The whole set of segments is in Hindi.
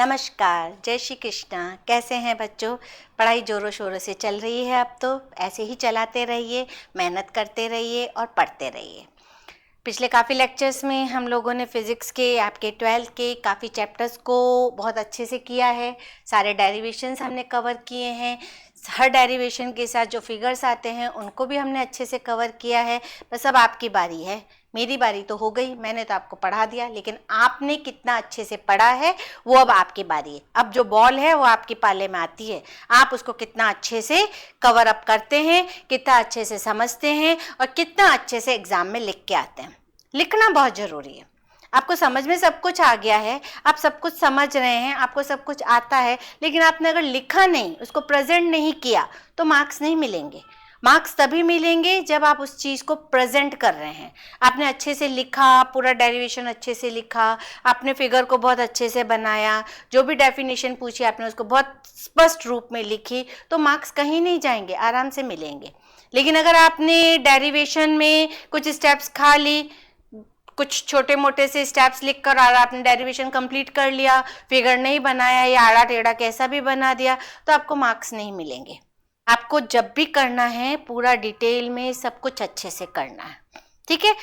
नमस्कार, जय श्री कृष्णा। कैसे हैं बच्चों? पढ़ाई ज़ोरों शोरों से चल रही है। अब तो ऐसे ही चलाते रहिए, मेहनत करते रहिए और पढ़ते रहिए। पिछले काफ़ी लेक्चर्स में हम लोगों ने फिज़िक्स के आपके 12th के काफ़ी चैप्टर्स को बहुत अच्छे से किया है। सारे डेरिवेशंस हमने कवर किए हैं। हर डेरिवेशन के साथ जो फिगर्स आते हैं उनको भी हमने अच्छे से कवर किया है। बस अब आपकी बारी है। मेरी बारी तो हो गई, मैंने तो आपको पढ़ा दिया, लेकिन आपने कितना अच्छे से पढ़ा है वो अब आपकी बारी है। अब जो बॉल है वो आपके पाले में आती है। आप उसको कितना अच्छे से कवर अप करते हैं, कितना अच्छे से समझते हैं और कितना अच्छे से एग्जाम में लिख के आते हैं। लिखना बहुत ज़रूरी है। आपको समझ में सब कुछ आ गया है, आप सब कुछ समझ रहे हैं, आपको सब कुछ आता है, लेकिन आपने अगर लिखा नहीं, उसको प्रेजेंट नहीं किया तो मार्क्स नहीं मिलेंगे। मार्क्स तभी मिलेंगे जब आप उस चीज़ को प्रेजेंट कर रहे हैं। आपने अच्छे से लिखा, पूरा डेरिवेशन अच्छे से लिखा, आपने फिगर को बहुत अच्छे से बनाया, जो भी डेफिनेशन पूछी आपने उसको बहुत स्पष्ट रूप में लिखी, तो मार्क्स कहीं नहीं जाएंगे, आराम से मिलेंगे। लेकिन अगर आपने डेरिवेशन में कुछ स्टेप्स खा ली, कुछ छोटे मोटे से स्टेप्स लिखकर और आपने डेरिवेशन कंप्लीट कर लिया, फिगर नहीं बनाया या आड़ा टेढ़ा कैसा भी बना दिया, तो आपको मार्क्स नहीं मिलेंगे। आपको जब भी करना है पूरा डिटेल में सब कुछ अच्छे से करना है, ठीक है।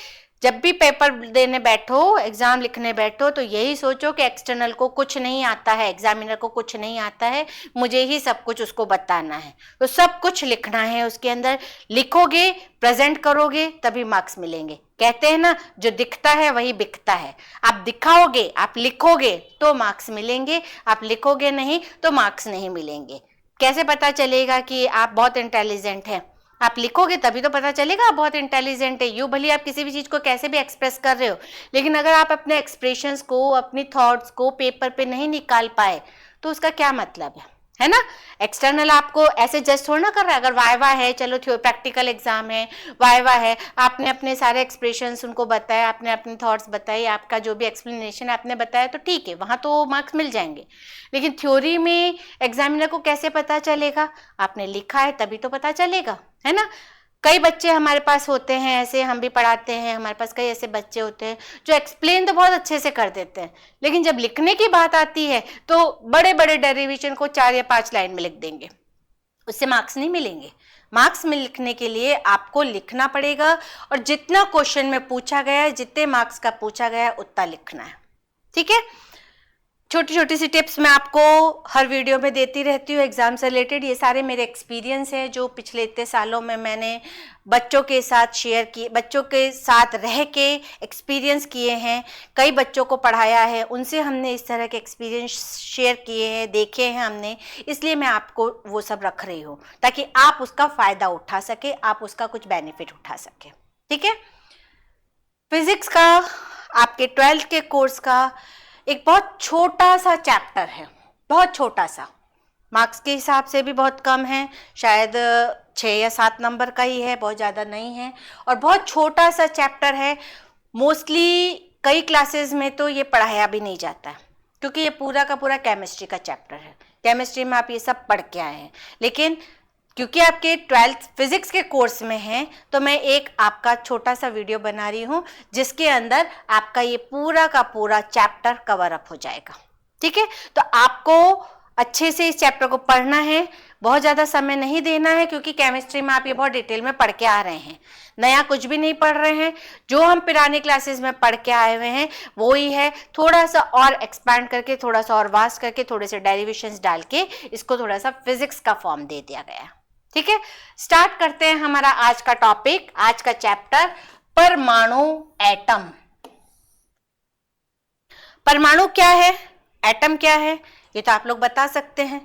जब भी पेपर देने बैठो, एग्जाम लिखने बैठो, तो यही सोचो कि एक्सटर्नल को कुछ नहीं आता है, एग्जामिनर को कुछ नहीं आता है, मुझे ही सब कुछ उसको बताना है। तो सब कुछ लिखना है उसके अंदर। लिखोगे, प्रेजेंट करोगे, तभी मार्क्स मिलेंगे। कहते हैं ना, जो दिखता है वही बिकता है। आप दिखाओगे, आप लिखोगे तो मार्क्स मिलेंगे, आप लिखोगे नहीं तो मार्क्स नहीं मिलेंगे। कैसे पता चलेगा कि आप बहुत इंटेलिजेंट हैं? आप लिखोगे तभी तो पता चलेगा आप बहुत इंटेलिजेंट है। यूँ भले आप किसी भी चीज़ को कैसे भी एक्सप्रेस कर रहे हो, लेकिन अगर आप अपने एक्सप्रेशंस को, अपनी थॉट्स को पेपर पे नहीं निकाल पाए तो उसका क्या मतलब है ना। एक्सटर्नल आपको ऐसे जस्ट थोड़ा ना कर रहा है। अगर वाइवा है, चलो प्रैक्टिकल एग्जाम है, वाइवा है, आपने अपने सारे एक्सप्रेशंस उनको बताया, आपने अपने थॉट्स बताए, आपका जो भी एक्सप्लेनेशन आपने बताया, तो ठीक है, वहाँ तो मार्क्स मिल जाएंगे। लेकिन थ्योरी में एग्जामिनर को कैसे पता चलेगा? आपने लिखा है तभी तो पता चलेगा, है ना। कई बच्चे हमारे पास होते हैं ऐसे, हम भी पढ़ाते हैं, हमारे पास कई ऐसे बच्चे होते हैं जो एक्सप्लेन तो बहुत अच्छे से कर देते हैं, लेकिन जब लिखने की बात आती है तो बड़े बड़े डेरिवेशन को 4 या 5 लाइन में लिख देंगे, उससे मार्क्स नहीं मिलेंगे। मार्क्स में लिखने के लिए आपको लिखना पड़ेगा, और जितना क्वेश्चन में पूछा गया है, जितने मार्क्स का पूछा गया है, उतना लिखना है, ठीक है। छोटी छोटी सी टिप्स मैं आपको हर वीडियो में देती रहती हूँ एग्जाम से रिलेटेड। ये सारे मेरे एक्सपीरियंस हैं जो पिछले इतने सालों में मैंने बच्चों के साथ शेयर किए, बच्चों के साथ रह के एक्सपीरियंस किए हैं। कई बच्चों को पढ़ाया है, उनसे हमने इस तरह के एक्सपीरियंस शेयर किए हैं, देखे हैं हमने, इसलिए मैं आपको वो सब रख रही हूँ ताकि आप उसका फ़ायदा उठा सके, आप उसका कुछ बेनिफिट उठा सके, ठीक है। फिजिक्स का आपके 12th के कोर्स का एक बहुत छोटा सा चैप्टर है, बहुत छोटा सा, मार्क्स के हिसाब से भी बहुत कम है, शायद 6 या 7 नंबर का ही है, बहुत ज़्यादा नहीं है, और बहुत छोटा सा चैप्टर है। मोस्टली कई क्लासेस में तो ये पढ़ाया भी नहीं जाता है, क्योंकि ये पूरा का पूरा केमिस्ट्री का चैप्टर है। केमिस्ट्री में आप ये सब पढ़ के आए हैं, लेकिन क्योंकि आपके 12th फिजिक्स के कोर्स में हैं, तो मैं एक आपका छोटा सा वीडियो बना रही हूँ जिसके अंदर आपका ये पूरा का पूरा चैप्टर कवर अप हो जाएगा, ठीक है। तो आपको अच्छे से इस चैप्टर को पढ़ना है, बहुत ज़्यादा समय नहीं देना है, क्योंकि केमिस्ट्री में आप ये बहुत डिटेल में पढ़ के आ रहे हैं, नया कुछ भी नहीं पढ़ रहे हैं। जो हम पुराने क्लासेस में पढ़ के आए हुए हैं वो ही है, थोड़ा सा और एक्सपैंड करके, थोड़ा सा और वास्ट करके, थोड़े से डेरिवेशंस डाल के इसको थोड़ा सा फिजिक्स का फॉर्म दे दिया गया है, ठीक है। स्टार्ट करते हैं हमारा आज का टॉपिक, आज का चैप्टर, परमाणु, एटम। परमाणु क्या है, एटम क्या है, ये तो आप लोग बता सकते हैं।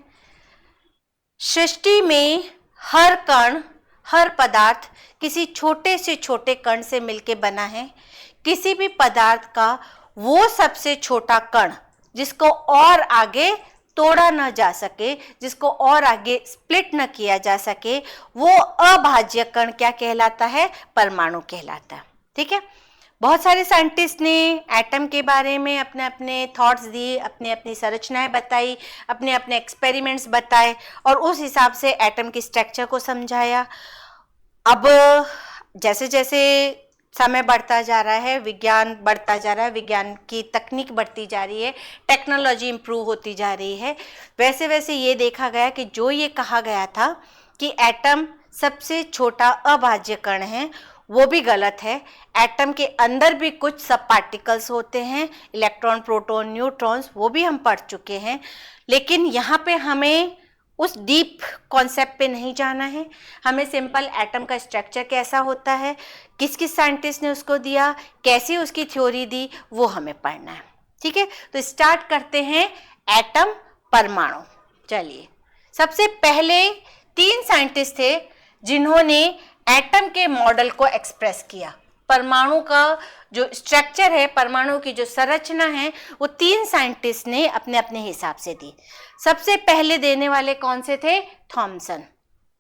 सृष्टि में हर कण, हर पदार्थ किसी छोटे से छोटे कण से मिलकर बना है। किसी भी पदार्थ का वो सबसे छोटा कण जिसको और आगे तोड़ा न जा सके, जिसको और आगे स्प्लिट न किया जा सके, वो अभाज्य कण क्या कहलाता है? परमाणु कहलाता है, ठीक है। बहुत सारे साइंटिस्ट ने एटम के बारे में अपने अपने थॉट्स दिए, अपने अपनी संरचनाएं बताई, अपने अपने एक्सपेरिमेंट्स बताए, और उस हिसाब से एटम की स्ट्रक्चर को समझाया। अब जैसे जैसे समय बढ़ता जा रहा है, विज्ञान बढ़ता जा रहा है, विज्ञान की तकनीक बढ़ती जा रही है, टेक्नोलॉजी इम्प्रूव होती जा रही है, वैसे वैसे ये देखा गया कि जो ये कहा गया था कि एटम सबसे छोटा अभाज्य कण है, वो भी गलत है। एटम के अंदर भी कुछ सब पार्टिकल्स होते हैं, इलेक्ट्रॉन, प्रोटॉन, न्यूट्रॉन्स, वो भी हम पढ़ चुके हैं। लेकिन यहाँ पे हमें उस डीप कॉन्सेप्ट पे नहीं जाना है, हमें सिंपल एटम का स्ट्रक्चर कैसा होता है, किस किस साइंटिस्ट ने उसको दिया, कैसे उसकी थ्योरी दी, वो हमें पढ़ना है। ठीक है, तो स्टार्ट करते हैं एटम, परमाणु। चलिए, सबसे पहले 3 साइंटिस्ट थे जिन्होंने एटम के मॉडल को एक्सप्रेस किया। परमाणु का जो स्ट्रक्चर है, परमाणु की जो संरचना है, वो 3 साइंटिस्ट ने अपने अपने हिसाब से दी। सबसे पहले देने वाले कौन से थे? थॉमसन।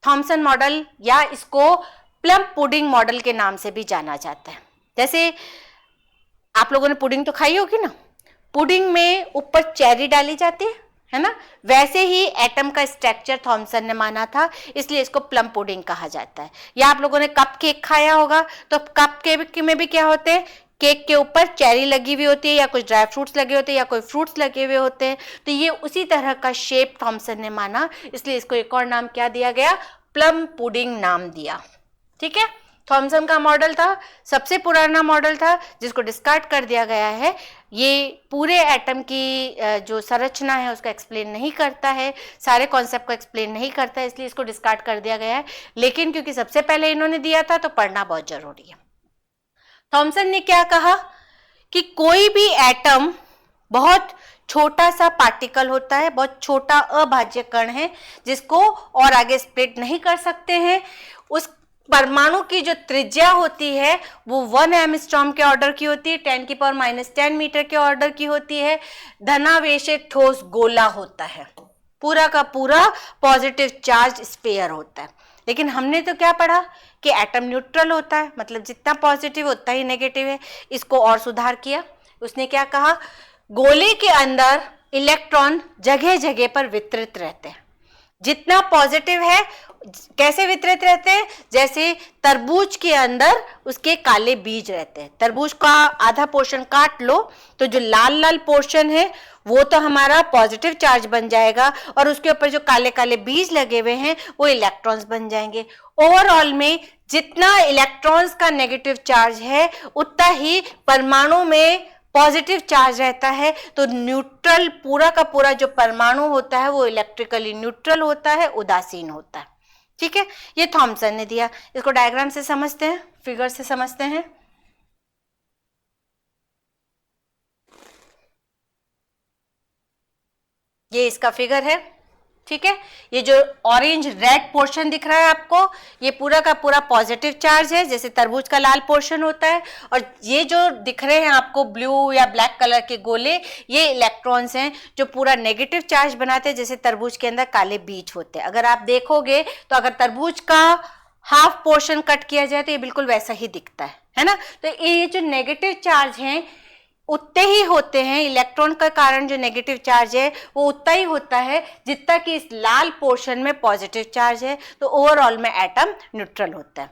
थॉमसन मॉडल, या इसको प्लम पुडिंग मॉडल के नाम से भी जाना जाता है। जैसे आप लोगों ने पुडिंग तो खाई होगी ना, पुडिंग में ऊपर चेरी डाली जाती है ना, वैसे ही एटम का स्ट्रक्चर थॉमसन ने माना था, इसलिए इसको प्लम पुडिंग कहा जाता है। या आप लोगों ने कप केक खाया होगा, तो कप केक में भी क्या होते हैं, केक के ऊपर चेरी लगी हुई होती है, या कुछ ड्राई फ्रूट्स लगे होते हैं, या कोई फ्रूट्स लगे हुए होते हैं। तो ये उसी तरह का शेप थॉमसन ने माना, इसलिए इसको एक और नाम क्या दिया गया? प्लम पुडिंग नाम दिया। ठीक है, थॉमसन का मॉडल था, सबसे पुराना मॉडल था, जिसको डिस्कार्ड कर दिया गया है। ये पूरे एटम की जो संरचना है उसको एक्सप्लेन नहीं करता है, सारे कॉन्सेप्ट को एक्सप्लेन नहीं करता है, इसलिए इसको डिस्कार्ड कर दिया गया है। लेकिन क्योंकि सबसे पहले इन्होंने दिया था, तो पढ़ना बहुत जरूरी है। थॉमसन ने क्या कहा कि कोई भी एटम बहुत छोटा सा पार्टिकल होता है, बहुत छोटा अभाज्य कण है, जिसको और आगे स्प्लिट नहीं कर सकते हैं। उस परमाणु की जो त्रिज्या होती है वो 1 एंगस्ट्रॉम के ऑर्डर की होती है, 10⁻10 मीटर के ऑर्डर की होती है। धनावेशित ठोस गोला होता है, पूरा का पूरा पॉजिटिव चार्ज स्फीयर होता है। लेकिन हमने तो क्या पढ़ा कि एटम न्यूट्रल होता है, मतलब जितना पॉजिटिव उतना ही नेगेटिव है। इसको और सुधार किया, उसने क्या कहा, गोले के अंदर इलेक्ट्रॉन जगह जगह पर वितरित रहते हैं। जितना पॉजिटिव है, कैसे वितरित रहते हैं? जैसे तरबूज के अंदर उसके काले बीज रहते हैं। तरबूज का आधा पोर्शन काट लो, तो जो लाल लाल पोर्शन है वो तो हमारा पॉजिटिव चार्ज बन जाएगा, और उसके ऊपर जो काले काले बीज लगे हुए हैं वो इलेक्ट्रॉन्स बन जाएंगे। ओवरऑल में जितना इलेक्ट्रॉन्स का नेगेटिव चार्ज है, उतना ही परमाणु में पॉजिटिव चार्ज रहता है। तो न्यूट्रल, पूरा का पूरा जो परमाणु होता है वो इलेक्ट्रिकली न्यूट्रल होता है, उदासीन होता है। ठीक है, ये थॉमसन ने दिया। इसको डायग्राम से समझते हैं, फिगर से समझते हैं। ये इसका फिगर है। ठीक है, ये जो ऑरेंज रेड पोर्शन दिख रहा है आपको, ये पूरा का पूरा पॉजिटिव चार्ज है, जैसे तरबूज का लाल पोर्शन होता है। और ये जो दिख रहे हैं आपको ब्लू या ब्लैक कलर के गोले, ये इलेक्ट्रॉन्स हैं जो पूरा नेगेटिव चार्ज बनाते हैं, जैसे तरबूज के अंदर काले बीज होते हैं। अगर आप देखोगे तो अगर तरबूज का हाफ पोर्शन कट किया जाए तो ये बिल्कुल वैसा ही दिखता है ना। तो ये जो नेगेटिव चार्ज हैं उतने ही होते हैं, इलेक्ट्रॉन का कारण जो नेगेटिव चार्ज है वो उतना ही होता है जितना कि इस लाल पोर्शन में पॉजिटिव चार्ज है। तो ओवरऑल में एटम न्यूट्रल होता है।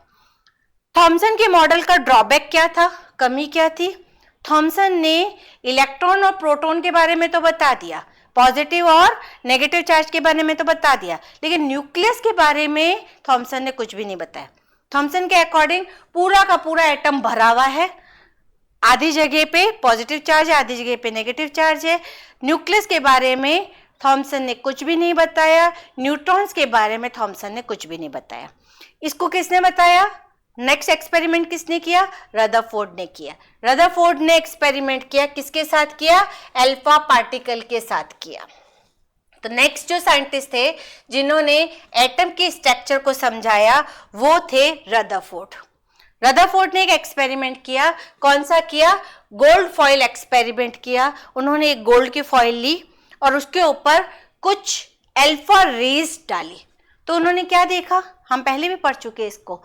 थॉमसन के मॉडल का ड्रॉबैक क्या था, कमी क्या थी? थॉमसन ने इलेक्ट्रॉन और प्रोटॉन के बारे में तो बता दिया, पॉजिटिव और नेगेटिव चार्ज के बारे में तो बता दिया, लेकिन न्यूक्लियस के बारे में थॉमसन ने कुछ भी नहीं बताया। थॉमसन के अकॉर्डिंग पूरा का पूरा एटम भरा हुआ है, आधी जगह पे पॉजिटिव चार्ज है, आधी जगह पे नेगेटिव चार्ज है। न्यूक्लियस के बारे में थॉमसन ने कुछ भी नहीं बताया, न्यूट्रॉन्स के बारे में थॉमसन ने कुछ भी नहीं बताया। इसको किसने बताया? नेक्स्ट एक्सपेरिमेंट किसने किया? रदरफोर्ड ने किया। रदरफोर्ड ने एक्सपेरिमेंट किया, किसके साथ किया? अल्फा पार्टिकल के साथ किया। तो नेक्स्ट जो साइंटिस्ट थे जिन्होंने एटम के स्ट्रक्चर को समझाया वो थे रदरफोर्ड। रदरफोर्ड ने एक एक्सपेरिमेंट किया, कौन सा किया? गोल्ड फॉइल एक्सपेरिमेंट किया। उन्होंने एक गोल्ड की फॉइल ली और उसके ऊपर कुछ अल्फा रेज डाली। तो उन्होंने क्या देखा, हम पहले भी पढ़ चुके इसको।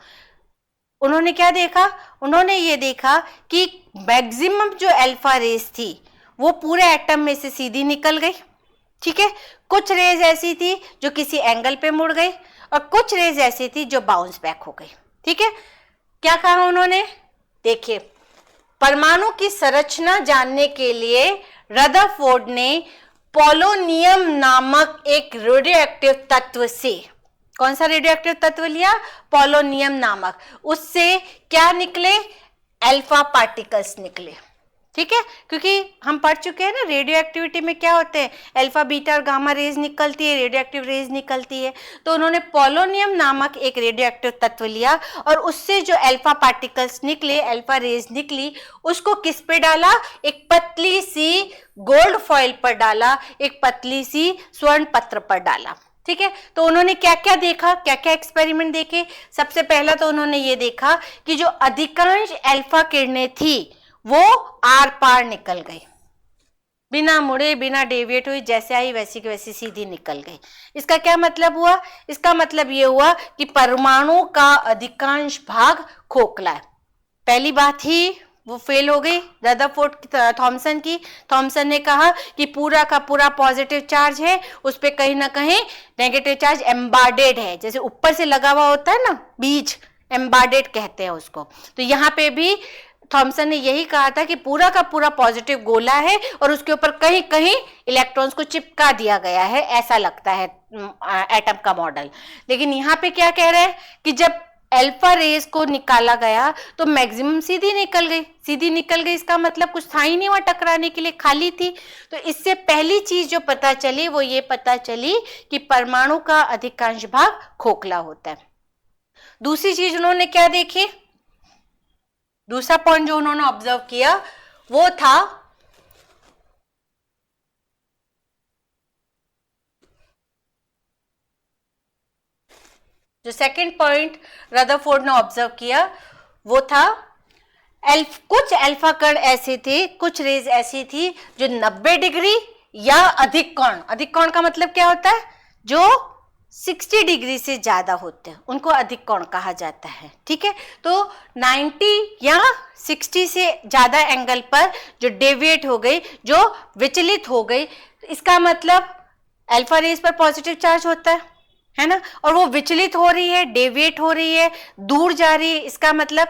उन्होंने क्या देखा? उन्होंने ये देखा कि मैक्सिमम जो अल्फा रेज थी वो पूरे एटम में से सीधी निकल गई। ठीक है, कुछ रेज ऐसी थी जो किसी एंगल पे मुड़ गई और कुछ रेज ऐसी थी जो बाउंस बैक हो गई। ठीक है, क्या कहा उन्होंने? देखिए, परमाणु की संरचना जानने के लिए रदरफोर्ड ने पोलोनियम नामक एक रेडियोएक्टिव तत्व से, कौन सा रेडियोएक्टिव तत्व लिया? पोलोनियम नामक। उससे क्या निकले? अल्फा पार्टिकल्स निकले। ठीक है, क्योंकि हम पढ़ चुके हैं ना रेडियो एक्टिविटी में क्या होते हैं, अल्फा बीटा और गामा रेज निकलती है, रेडियो एक्टिव रेज निकलती है। तो उन्होंने पोलोनियम नामक एक रेडियो एक्टिव तत्व लिया और उससे जो अल्फा पार्टिकल्स निकले, अल्फा रेज निकली, उसको किस पे डाला? एक पतली सी गोल्ड फॉइल पर डाला, एक पतली सी स्वर्ण पत्र पर डाला। ठीक है, तो उन्होंने क्या क्या देखा, क्या क्या एक्सपेरिमेंट देखे? सबसे पहला तो उन्होंने ये देखा कि जो अधिकांश अल्फा किरणें थी वो आर पार निकल गई, बिना मुड़े, बिना डेविएट हुई, जैसे आई वैसी की वैसी सीधी निकल गई। इसका क्या मतलब हुआ? इसका मतलब ये हुआ कि परमाणु का अधिकांश भाग खोखला है। पहली बात ही वो फेल हो गई रदरफोर्ड थॉमसन की। थॉमसन ने कहा कि पूरा का पूरा पॉजिटिव चार्ज है, उस पर कहीं ना कहीं नेगेटिव चार्ज एम्बार्डेड है, जैसे ऊपर से लगा हुआ होता है ना बीज, एम्बार्डेड कहते हैं उसको। तो यहाँ पे भी थॉमसन ने यही कहा था कि पूरा का पूरा पॉजिटिव गोला है और उसके ऊपर कहीं कहीं इलेक्ट्रॉन्स को चिपका दिया गया है, ऐसा लगता है एटम का मॉडल। लेकिन यहाँ पे क्या कह रहे हैं कि जब अल्फा रेज को निकाला गया तो मैक्सिमम सीधी निकल गई। सीधी निकल गई इसका मतलब कुछ था ही नहीं वहां टकराने के लिए, खाली थी। तो इससे पहली चीज जो पता चली वो ये पता चली कि परमाणु का अधिकांश भाग खोखला होता है। दूसरी चीज उन्होंने क्या देखी? दूसरा पॉइंट जो उन्होंने ऑब्जर्व किया वो था जो सेकंड पॉइंट रदरफोर्ड ने ऑब्जर्व किया वो था कुछ अल्फा कण ऐसे थे, कुछ रेज ऐसी थी जो 90 डिग्री या अधिक कोण, अधिक कोण का मतलब क्या होता है? जो 60 डिग्री से ज्यादा होते हैं उनको अधिक कोण कहा जाता है। ठीक है, तो 90 या 60 से ज्यादा एंगल पर जो डेविएट हो गई, जो विचलित हो गई, इसका मतलब अल्फा रेज पर पॉजिटिव चार्ज होता है ना, और वो विचलित हो रही है, डेविएट हो रही है, दूर जा रही है। इसका मतलब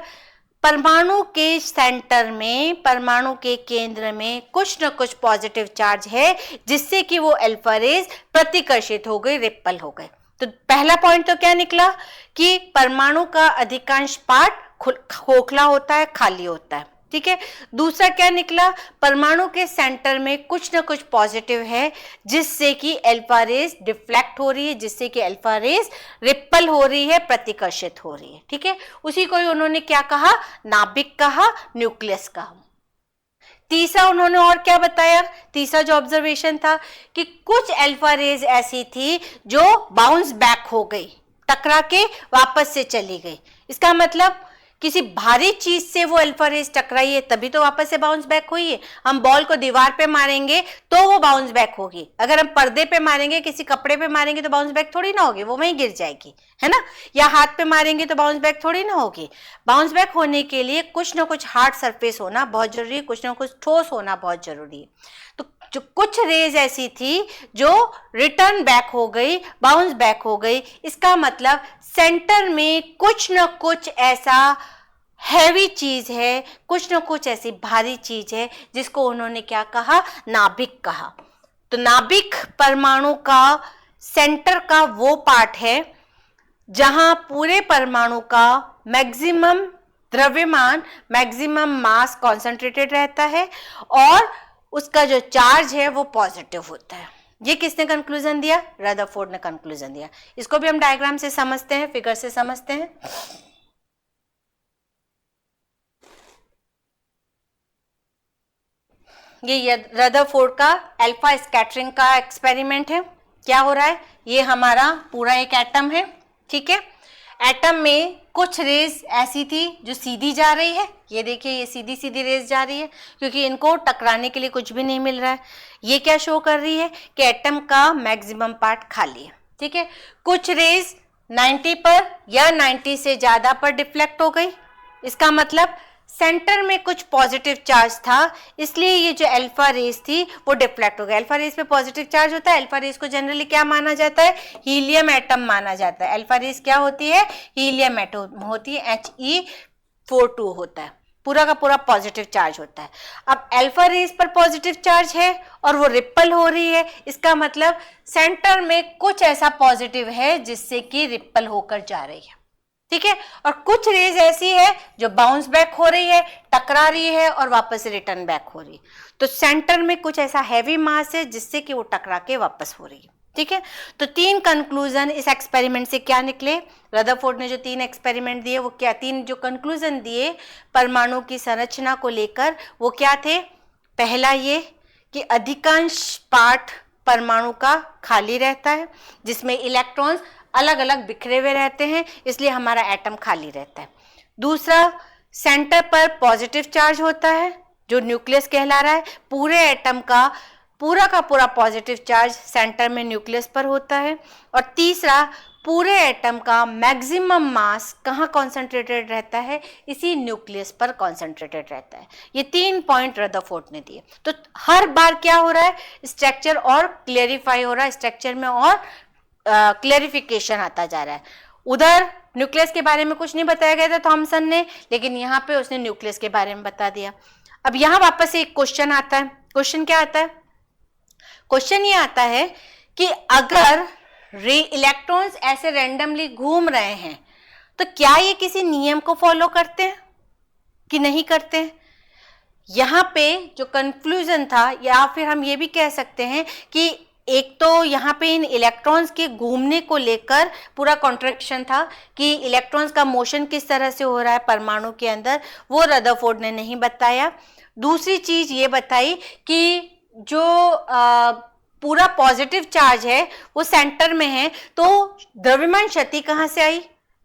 परमाणु के सेंटर में, परमाणु के केंद्र में कुछ न कुछ पॉजिटिव चार्ज है जिससे कि वो अल्फा रेज प्रतिकर्षित हो गई, रिपल हो गए। तो पहला पॉइंट तो क्या निकला कि परमाणु का अधिकांश पार्ट खोखला होता है, खाली होता है। ठीक है, दूसरा क्या निकला? परमाणु के सेंटर में कुछ न कुछ पॉजिटिव है जिससे कि अल्फा रेज डिफ्लेक्ट हो रही है, जिससे कि अल्फा रेज रिपल हो रही है, प्रतिकर्षित हो रही है। ठीक है, उसी को ही उन्होंने क्या कहा? नाभिक कहा, न्यूक्लियस कहा। तीसरा उन्होंने और क्या बताया? तीसरा जो ऑब्जर्वेशन था कि कुछ अल्फा रेज ऐसी थी जो बाउंस बैक हो गई, टकरा के वापस से चली गई। इसका मतलब किसी भारी चीज से वो अल्फा रेज टकराई है तभी तो वापस से बाउंस बैक हुई है। हम बॉल को दीवार पे मारेंगे तो वो बाउंस बैक होगी, अगर हम पर्दे पे मारेंगे, किसी कपड़े पे मारेंगे तो बाउंस बैक थोड़ी ना होगी, वो वहीं गिर जाएगी, है ना। या हाथ पे मारेंगे तो बाउंस बैक थोड़ी ना होगी। बाउंस बैक होने के लिए कुछ ना कुछ हार्ड सरफेस होना बहुत जरूरी है, कुछ ना कुछ ठोस होना बहुत जरूरी है। तो जो कुछ रेज ऐसी थी जो रिटर्न बैक हो गई, बाउंस बैक हो गई, इसका मतलब सेंटर में कुछ न कुछ ऐसा हैवी चीज है, कुछ न कुछ ऐसी भारी चीज है जिसको उन्होंने क्या कहा? नाभिक कहा। तो नाभिक परमाणु का सेंटर का वो पार्ट है जहां पूरे परमाणु का मैक्सिमम द्रव्यमान, मैक्सिमम मास कॉन्सेंट्रेटेड रहता है और उसका जो चार्ज है वो पॉजिटिव होता है। ये किसने कंक्लूजन दिया? रदरफोर्ड ने कंक्लूजन दिया। इसको भी हम डायग्राम से समझते हैं, फिगर से समझते हैं। ये रदरफोर्ड का अल्फा स्कैटरिंग का एक्सपेरिमेंट है। क्या हो रहा है? ये हमारा पूरा एक एटम है, ठीक है। एटम में कुछ रेज ऐसी थी जो सीधी जा रही है, ये देखिए ये सीधी सीधी रेज जा रही है क्योंकि इनको टकराने के लिए कुछ भी नहीं मिल रहा है। ये क्या शो कर रही है कि एटम का मैक्सिमम पार्ट खाली है, ठीक है। कुछ रेज 90 पर या 90 से ज्यादा पर डिफ्लेक्ट हो गई, इसका मतलब सेंटर में कुछ पॉजिटिव चार्ज था, इसलिए ये जो अल्फा रेज थी वो डिफ्लेक्ट हो गई। अल्फा रेज पे पॉजिटिव चार्ज होता है, अल्फा रेज को जनरली क्या माना जाता है? हीलियम एटम माना जाता है। अल्फा रेज क्या होती है? हीलियम एटम होती है, He42 होता है। पूरा का पूरा पॉजिटिव चार्ज होता है। अब अल्फा रेज पर पॉजिटिव चार्ज है और वो रिपल हो रही है, इसका मतलब सेंटर में कुछ ऐसा पॉजिटिव है जिससे कि रिपल होकर जा रही है, ठीक है। और कुछ रेज ऐसी है जो बाउंस बैक हो रही है, टकरा रही है और वापस रिटर्न बैक हो रही है। तो सेंटर में कुछ ऐसा हैवी मास है जिससे कि वो टकरा के वापस हो रही है, ठीक है। तो 3 कंक्लूजन इस एक्सपेरिमेंट से क्या निकले? रदरफोर्ड ने जो 3 एक्सपेरिमेंट दिए वो क्या, 3 जो कंक्लूजन दिए परमाणु की संरचना को लेकर वो क्या थे? पहला ये कि अधिकांश पार्ट परमाणु का खाली रहता है, जिसमें इलेक्ट्रॉन्स अलग अलग बिखरे हुए रहते हैं, इसलिए हमारा एटम खाली रहता है। दूसरा, सेंटर पर पॉजिटिव चार्ज होता है जो न्यूक्लियस कहला रहा है, पूरे एटम का पूरा पॉजिटिव चार्ज सेंटर में न्यूक्लियस पर होता है। और तीसरा, पूरे एटम का मैक्सिमम मास कहाँ कॉन्सेंट्रेटेड रहता है? इसी न्यूक्लियस पर कॉन्सेंट्रेटेड रहता है। ये 3 पॉइंट रदरफोर्ड ने दिए। तो हर बार क्या हो रहा है? स्ट्रक्चर और क्लियरिफाई हो रहा है, स्ट्रक्चर में और क्लैरिफिकेशन आता जा रहा है। उधर न्यूक्लियस के बारे में कुछ नहीं बताया गया था थॉमसन ने, लेकिन यहाँ पे उसने न्यूक्लियस के बारे में बता दिया। अब यहाँ वापस एक क्वेश्चन आता है। क्वेश्चन क्या आता है? क्वेश्चन ये आता है कि अगर इलेक्ट्रॉन्स ऐसे रैंडमली घूम रहे हैं तो क्या ये किसी नियम को फॉलो करते हैं कि नहीं करते हैं? यहाँ पे जो कंक्लूजन था, या फिर हम ये भी कह सकते हैं कि एक तो यहाँ पे इन इलेक्ट्रॉन्स के घूमने को लेकर पूरा कॉन्ट्रैक्शन था कि इलेक्ट्रॉन्स का मोशन किस तरह से हो रहा है परमाणु के अंदर, वो रदरफोर्ड ने नहीं बताया। दूसरी चीज ये बताई कि जो पूरा पॉजिटिव चार्ज है वो सेंटर में है, तो द्रव्यमान क्षति कहाँ से आई?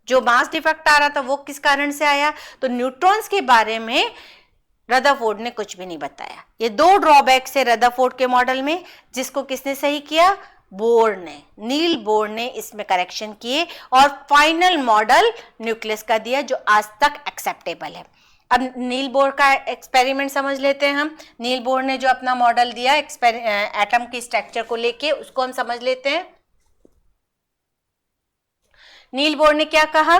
जो मास डिफेक्ट आ रहा था वो किस कारण से आया? तो न्यूट्रॉन्स के बारे में रदरफोर्ड ने कुछ भी नहीं बताया। ये 2 ड्रॉबैक्स है रदरफोर्ड के मॉडल में, जिसको किसने सही किया? बोर ने, नील बोर ने इसमें करेक्शन किए और फाइनल मॉडल न्यूक्लियस का दिया जो आज तक एक्सेप्टेबल है। अब नील बोर का एक्सपेरिमेंट समझ लेते हैं हम। नील बोर ने जो अपना मॉडल दिया एटम की स्ट्रक्चर को लेके, उसको हम समझ लेते हैं। नील बोर ने क्या कहा?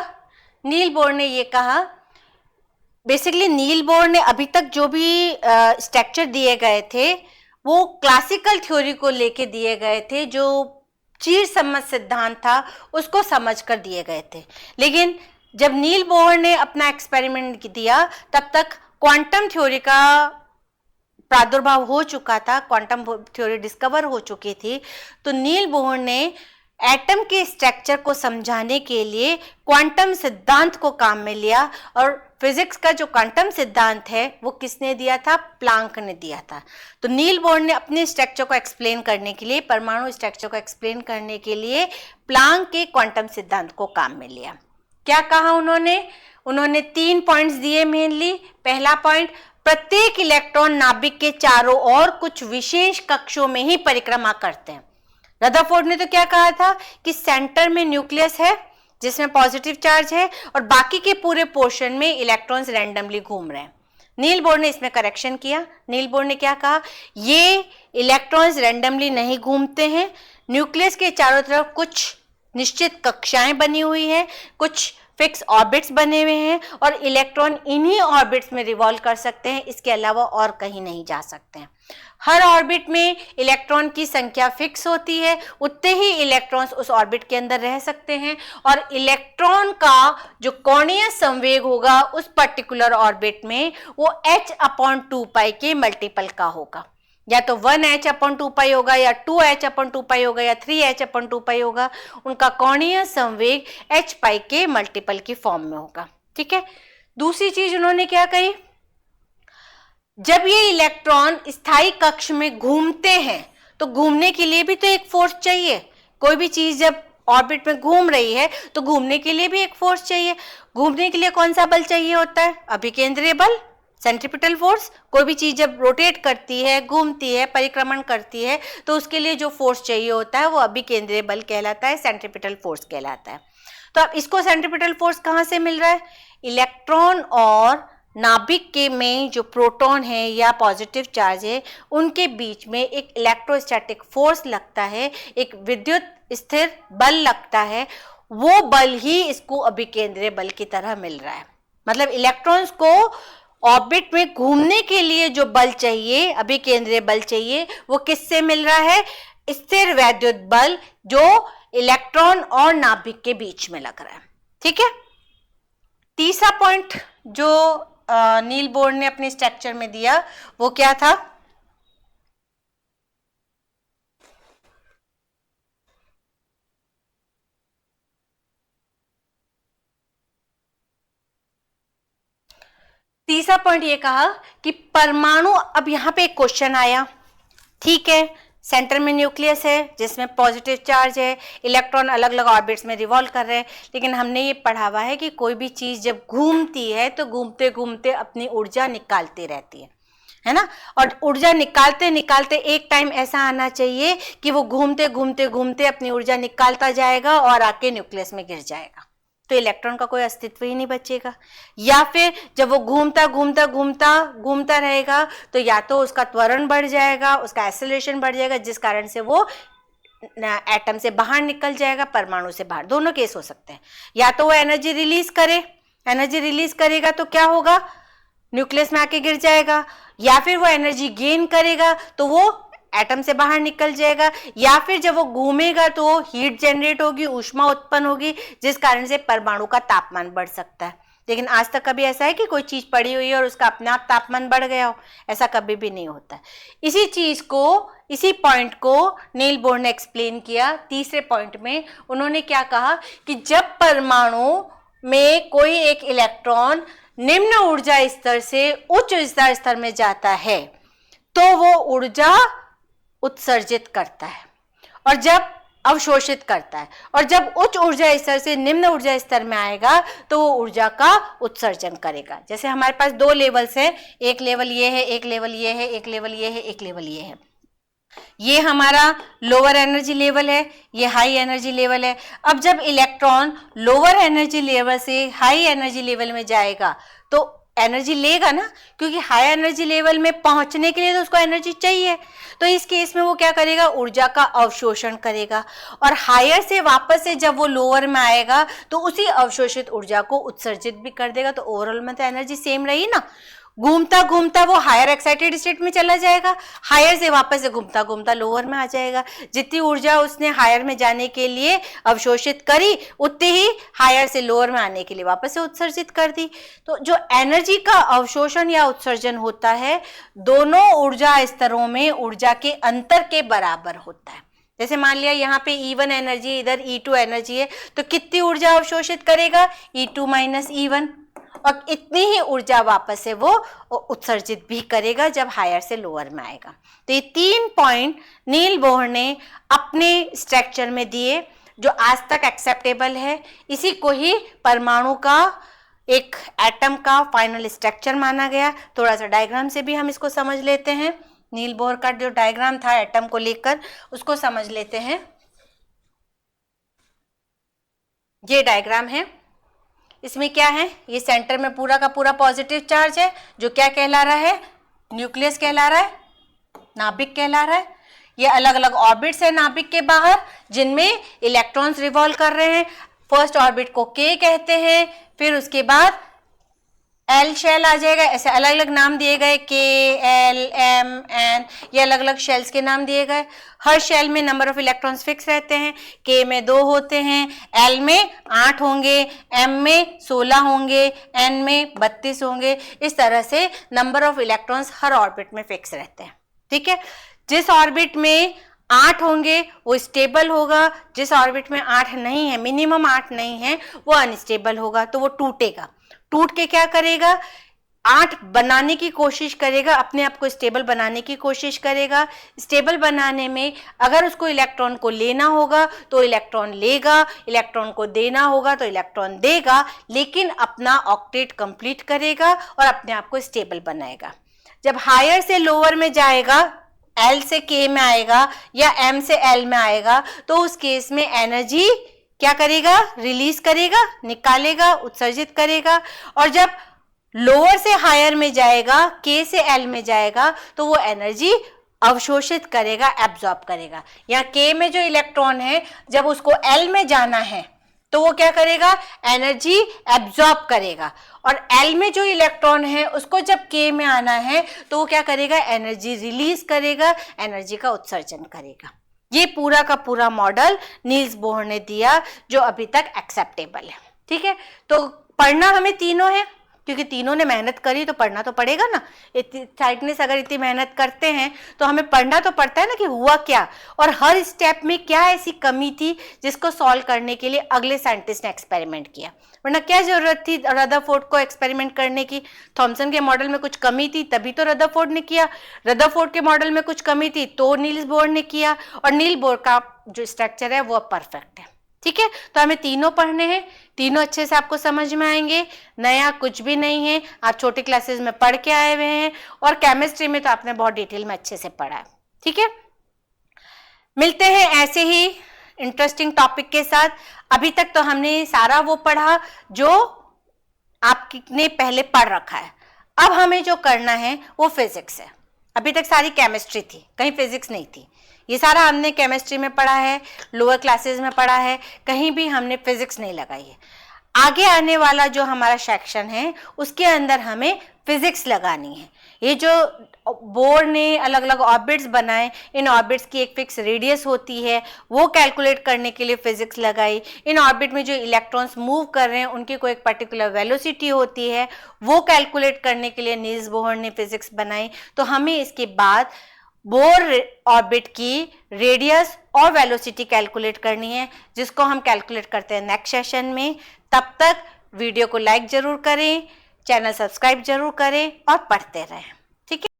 नील बोर ने ये कहा, बेसिकली नील बोर ने अभी तक जो भी स्ट्रक्चर दिए गए थे वो क्लासिकल थ्योरी को लेके दिए गए थे, जो चीर सम्मत सिद्धांत था उसको समझकर दिए गए थे। लेकिन जब नील बोर ने अपना एक्सपेरिमेंट दिया तब तक क्वांटम थ्योरी का प्रादुर्भाव हो चुका था, क्वांटम थ्योरी डिस्कवर हो चुकी थी। तो नील बोर ने एटम के स्ट्रक्चर को समझाने के लिए क्वांटम सिद्धांत को काम में लिया, और फिजिक्स का जो क्वांटम सिद्धांत है वो किसने दिया था? प्लांक ने दिया था। तो नील बोर ने अपने स्ट्रक्चर को एक्सप्लेन करने के लिए, परमाणु स्ट्रक्चर को एक्सप्लेन करने के लिए प्लांक के क्वांटम सिद्धांत को काम में लिया। क्या कहा उन्होंने 3 पॉइंट्स दिए मेनली। पहला पॉइंट, प्रत्येक इलेक्ट्रॉन नाभिक के चारों ओर कुछ विशेष कक्षों में ही परिक्रमा करते हैं। रदरफोर्ड ने तो क्या कहा था कि सेंटर में न्यूक्लियस है जिसमें पॉजिटिव चार्ज है और बाकी के पूरे पोर्शन में इलेक्ट्रॉन्स रैंडमली घूम रहे हैं। नील बोर ने इसमें करेक्शन किया। नील बोर ने क्या कहा? ये इलेक्ट्रॉन्स रैंडमली नहीं घूमते हैं, न्यूक्लियस के चारों तरफ कुछ निश्चित कक्षाएं बनी हुई हैं, कुछ फिक्स ऑर्बिट्स बने हुए हैं और इलेक्ट्रॉन इन्हीं ऑर्बिट्स में रिवॉल्व कर सकते हैं, इसके अलावा और कहीं नहीं जा सकते हैं। हर ऑर्बिट में इलेक्ट्रॉन की संख्या फिक्स होती है, उतने ही इलेक्ट्रॉन्स उस ऑर्बिट के अंदर रह सकते हैं और इलेक्ट्रॉन का जो कोणीय संवेग होगा उस पर्टिकुलर ऑर्बिट में वो h/2π के मल्टीपल का होगा, या तो 1h/2π होगा या 2h/2π होगा या 3h/2π होगा। उनका कोणीय संवेग h π के मल्टीपल की फॉर्म में होगा, ठीक है। दूसरी चीज उन्होंने क्या कही? जब ये इलेक्ट्रॉन स्थायी कक्ष में घूमते हैं तो घूमने के लिए भी तो एक फोर्स चाहिए। कोई भी चीज जब ऑर्बिट में घूम रही है तो घूमने के लिए भी एक फोर्स चाहिए। घूमने के लिए कौन सा बल चाहिए होता है? अभिकेंद्रीय बल, सेंट्रीपिटल फोर्स। कोई भी चीज जब रोटेट करती है, घूमती है, परिक्रमण करती है तो उसके लिए जो फोर्स चाहिए होता है वो अभिकेंद्रीय बल कहलाता है, सेंट्रीपिटल फोर्स कहलाता है। तो अब इसको सेंट्रीपिटल फोर्स कहाँ से मिल रहा है? इलेक्ट्रॉन और नाभिक के में जो प्रोटॉन है या पॉजिटिव चार्ज है उनके बीच में एक इलेक्ट्रोस्टैटिक फोर्स लगता है, एक विद्युत स्थिर बल लगता है, वो बल ही इसको अभिकेंद्रीय बल की तरह मिल रहा है। मतलब इलेक्ट्रॉन्स को ऑर्बिट में घूमने के लिए जो बल चाहिए, अभिकेंद्रीय बल चाहिए, वो किससे मिल रहा है? स्थिर वैद्युत बल जो इलेक्ट्रॉन और नाभिक के बीच में लग रहा है। ठीक है। तीसरा पॉइंट जो नील बोर ने अपने स्ट्रक्चर में दिया वो क्या था? तीसरा पॉइंट ये कहा कि परमाणु, अब यहां पे एक क्वेश्चन आया, ठीक है, सेंटर में न्यूक्लियस है जिसमें पॉजिटिव चार्ज है, इलेक्ट्रॉन अलग अलग ऑर्बिट्स में रिवॉल्व कर रहे हैं, लेकिन हमने ये पढ़ा हुआ है कि कोई भी चीज जब घूमती है तो घूमते घूमते अपनी ऊर्जा निकालती रहती है ना, और ऊर्जा निकालते निकालते एक टाइम ऐसा आना चाहिए कि वो घूमते घूमते घूमते अपनी ऊर्जा निकालता जाएगा और आके न्यूक्लियस में गिर जाएगा, तो इलेक्ट्रॉन का कोई अस्तित्व ही नहीं बचेगा। या फिर जब वो घूमता घूमता घूमता घूमता रहेगा तो या तो उसका त्वरण बढ़ जाएगा, उसका एक्सेलरेशन बढ़ जाएगा, जिस कारण से वो एटम से बाहर निकल जाएगा, परमाणु से बाहर, दोनों केस हो सकते हैं। या तो वो एनर्जी रिलीज करे, एनर्जी रिलीज करेगा तो क्या होगा? न्यूक्लियस में आके गिर जाएगा। या फिर वो एनर्जी गेन करेगा तो वो एटम से बाहर निकल जाएगा। या फिर जब वो घूमेगा तो हीट जनरेट होगी, ऊष्मा उत्पन्न होगी, जिस कारण से परमाणु का तापमान बढ़ सकता है। लेकिन आज तक कभी ऐसा है कि कोई चीज पड़ी हुई है और उसका अपने आप तापमान बढ़ गया हो? ऐसा कभी भी नहीं होता। इसी चीज को, इसी पॉइंट को नील बोर ने एक्सप्लेन किया तीसरे पॉइंट में। उन्होंने क्या कहा कि जब परमाणु में कोई एक इलेक्ट्रॉन निम्न ऊर्जा स्तर से उच्च ऊर्जा स्तर में जाता है तो वो ऊर्जा उत्सर्जित करता है, और जब अवशोषित करता है, और जब उच्च ऊर्जा स्तर से निम्न ऊर्जा स्तर में आएगा तो वो ऊर्जा का उत्सर्जन करेगा। जैसे हमारे पास दो लेवल्स हैं, एक लेवल ये है, एक लेवल ये है, एक लेवल ये है, एक लेवल ये है। ये हमारा लोअर एनर्जी लेवल है, ये हाई एनर्जी लेवल है। अब जब इलेक्ट्रॉन लोअर एनर्जी लेवल से हाई एनर्जी लेवल में जाएगा तो एनर्जी लेगा ना, क्योंकि हाई एनर्जी लेवल में पहुंचने के लिए तो उसको एनर्जी चाहिए। तो इस केस में वो क्या करेगा? ऊर्जा का अवशोषण करेगा, और हायर से वापस से जब वो लोअर में आएगा तो उसी अवशोषित ऊर्जा को उत्सर्जित भी कर देगा। तो ओवरऑल में तो एनर्जी सेम रही ना, घूमता घूमता वो हायर एक्साइटेड स्टेट में चला जाएगा, हायर से वापस से घूमता घूमता लोअर में आ जाएगा। जितनी ऊर्जा उसने हायर में जाने के लिए अवशोषित करी, उतनी ही हायर से लोअर में आने के लिए वापस से उत्सर्जित कर दी। तो जो एनर्जी का अवशोषण या उत्सर्जन होता है, दोनों ऊर्जा स्तरों में ऊर्जा के अंतर के बराबर होता है। जैसे मान लिया यहाँ पे E1 एनर्जी, इधर E2 एनर्जी है, तो कितनी ऊर्जा अवशोषित करेगा? E2 माइनस E1, और इतनी ही ऊर्जा वापस से वो उत्सर्जित भी करेगा जब हायर से लोअर में आएगा। तो ये 3 पॉइंट नील बोर ने अपने स्ट्रक्चर में दिए जो आज तक एक्सेप्टेबल है। इसी को ही परमाणु का, एक एटम का फाइनल स्ट्रक्चर माना गया। थोड़ा सा डायग्राम से भी हम इसको समझ लेते हैं। नील बोर का जो डायग्राम था एटम को लेकर, उसको समझ लेते हैं। ये डायग्राम है, इसमें क्या है? ये सेंटर में पूरा का पूरा पॉजिटिव चार्ज है जो क्या कहला रहा है? न्यूक्लियस कहला रहा है, नाभिक कहला रहा है। ये अलग अलग ऑर्बिट्स है नाभिक के बाहर जिनमें इलेक्ट्रॉन्स रिवॉल्व कर रहे हैं। फर्स्ट ऑर्बिट को के कहते हैं, फिर उसके बाद एल शेल आ जाएगा। ऐसे अलग अलग नाम दिए गए, के, एल, एम, एन, ये अलग अलग शेल्स के नाम दिए गए। हर शेल में नंबर ऑफ इलेक्ट्रॉन्स फिक्स रहते हैं। के में 2 होते हैं, एल में 8 होंगे, एम में 16 होंगे, एन में 32 होंगे। इस तरह से number of electrons her orbit में फिक्स रहते हैं। ठीक है। जिस ऑर्बिट में 8 होंगे वो स्टेबल होगा, जिस ऑर्बिट में 8 नहीं है, मिनिमम 8 नहीं है, वो अनस्टेबल होगा, तो वो टूटेगा। टूट के क्या करेगा? 8 बनाने की कोशिश करेगा, अपने आप को स्टेबल बनाने की कोशिश करेगा। स्टेबल बनाने में अगर उसको इलेक्ट्रॉन को लेना होगा तो इलेक्ट्रॉन लेगा, इलेक्ट्रॉन को देना होगा तो इलेक्ट्रॉन देगा, लेकिन अपना ऑक्टेट कंप्लीट करेगा और अपने आप को स्टेबल बनाएगा। जब हायर से लोअर में जाएगा, एल से के में आएगा या एम से एल में आएगा, तो उस केस में एनर्जी क्या करेगा? रिलीज करेगा, निकालेगा, उत्सर्जित करेगा। और जब लोअर से हायर में जाएगा, के से एल में जाएगा, तो वो एनर्जी अवशोषित करेगा, एब्जॉर्ब करेगा। यहाँ के में जो इलेक्ट्रॉन है, जब उसको एल में जाना है तो वो क्या करेगा, एनर्जी एब्जॉर्ब करेगा। और एल में जो इलेक्ट्रॉन है उसको जब के में आना है तो वो क्या करेगा, एनर्जी रिलीज करेगा, एनर्जी का उत्सर्जन करेगा। ये पूरा का पूरा मॉडल नील्स बोहर ने दिया जो अभी तक एक्सेप्टेबल है। ठीक है, तो पढ़ना हमें तीनों है, क्योंकि तीनों ने मेहनत करी तो पढ़ना तो पड़ेगा ना। टाइटनेस अगर इतनी मेहनत करते हैं तो हमें पढ़ना तो पड़ता है ना कि हुआ क्या, और हर स्टेप में क्या ऐसी कमी थी जिसको सॉल्व करने के लिए अगले साइंटिस्ट ने एक्सपेरिमेंट किया। वरना क्या जरूरत थी रदरफोर्ड को एक्सपेरिमेंट करने की। थॉमसन के मॉडल में कुछ कमी थी तभी तो रदरफोर्ड ने किया, रदरफोर्ड के मॉडल में कुछ कमी थी तो नील्स बोहर ने किया, और नील्स बोहर का जो स्ट्रक्चर है वो परफेक्ट है। ठीक है, तो हमें तीनों पढ़ने हैं, तीनों अच्छे से आपको समझ में आएंगे, नया कुछ भी नहीं है, आप छोटी क्लासेस में पढ़ के आए हुए हैं, और केमिस्ट्री में तो आपने बहुत डिटेल में अच्छे से पढ़ा है। ठीक है, मिलते हैं ऐसे ही इंटरेस्टिंग टॉपिक के साथ। अभी तक तो हमने सारा वो पढ़ा जो आपने पहले पढ़ रखा है। अब हमें जो करना है वो फिजिक्स है। अभी तक सारी केमिस्ट्री थी, कहीं फिजिक्स नहीं थी। ये सारा हमने केमिस्ट्री में पढ़ा है, लोअर क्लासेस में पढ़ा है, कहीं भी हमने फिजिक्स नहीं लगाई है। आगे आने वाला जो हमारा सेक्शन है उसके अंदर हमें फिजिक्स लगानी है। ये जो बोर ने अलग अलग ऑर्बिट्स बनाए, इन ऑर्बिट्स की एक फिक्स रेडियस होती है, वो कैलकुलेट करने के लिए फिजिक्स लगाई। इन ऑर्बिट में जो इलेक्ट्रॉन्स मूव कर रहे हैं उनकी कोई एक पर्टिकुलर वेलोसिटी होती है, वो कैलकुलेट करने के लिए नील्स बोहर ने फिजिक्स बनाई। तो हमें इसके बाद बोर ऑर्बिट की रेडियस और वेलोसिटी कैलकुलेट करनी है, जिसको हम कैलकुलेट करते हैं नेक्स्ट सेशन में। तब तक वीडियो को लाइक जरूर करें, चैनल सब्सक्राइब जरूर करें और पढ़ते रहें। ठीक है।